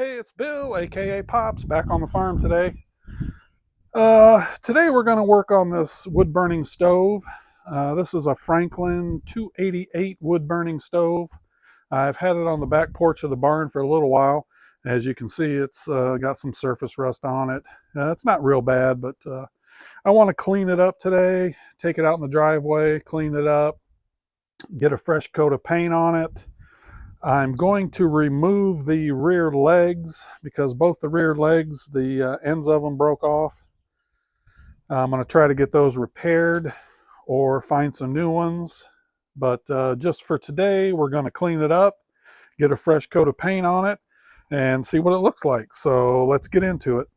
Hey, it's Bill, aka Pops, back on the farm today. Today we're going to work on this wood burning stove. This is a Franklin 288 wood burning stove. I've had it on the back porch of the barn for a little while. As you can see, it's got some surface rust on it. It's not real bad, but I want to clean it up today, take it out in the driveway, clean it up, get a fresh coat of paint on it. I'm going to remove the rear legs because both the rear legs, the ends of them broke off. I'm going to try to get those repaired or find some new ones. But just for today, we're going to clean it up, get a fresh coat of paint on it, and see what it looks like. So let's get into it.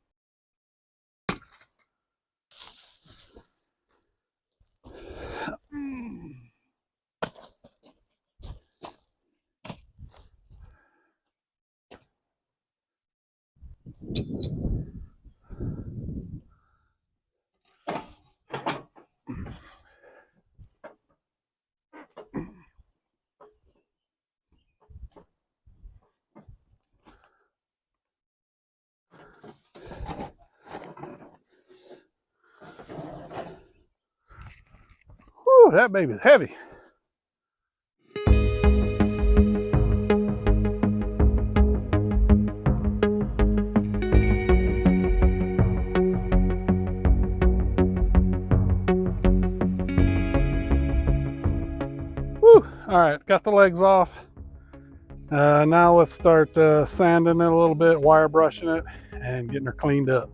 Whew, that baby's heavy. Whew, all right, got the legs off. Now let's start sanding it a little bit, wire brushing it, and getting her cleaned up.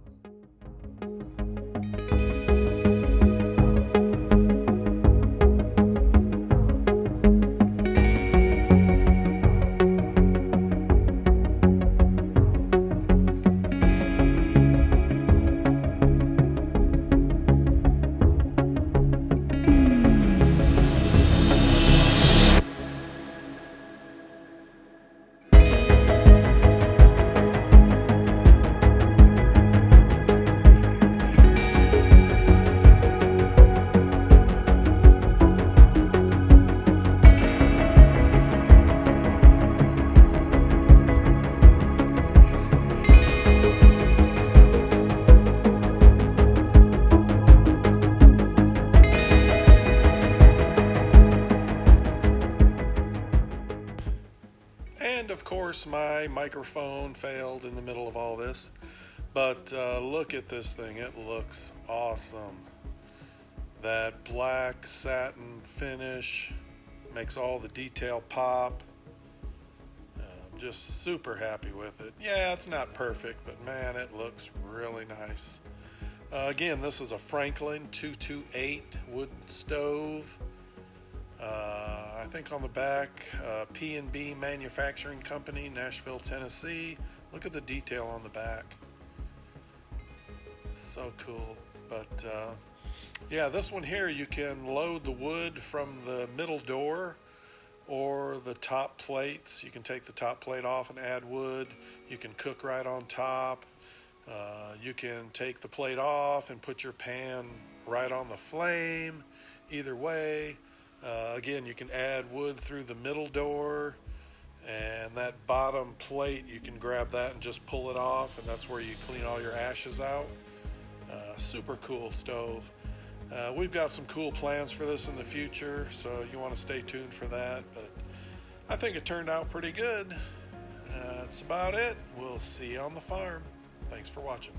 And of course my microphone failed in the middle of all this, but look at this thing, it looks awesome. That black satin finish makes all the detail pop. I'm just super happy with it. Yeah, it's not perfect, but man, it looks really nice. Again, this is a Franklin 228 wood stove. I think on the back, P&B Manufacturing Company, Nashville, Tennessee. Look at the detail on the back. So cool. But yeah, this one here, you can load the wood from the middle door or the top plates. You can take the top plate off and add wood. You can cook right on top. You can take the plate off and put your pan right on the flame. Either way. Again, you can add wood through the middle door, and that bottom plate, you can grab that and just pull it off, and that's where you clean all your ashes out. Super cool stove. We've got some cool plans for this in the future, so you want to stay tuned for that, but I think it turned out pretty good. That's about it. We'll see you on the farm. Thanks for watching.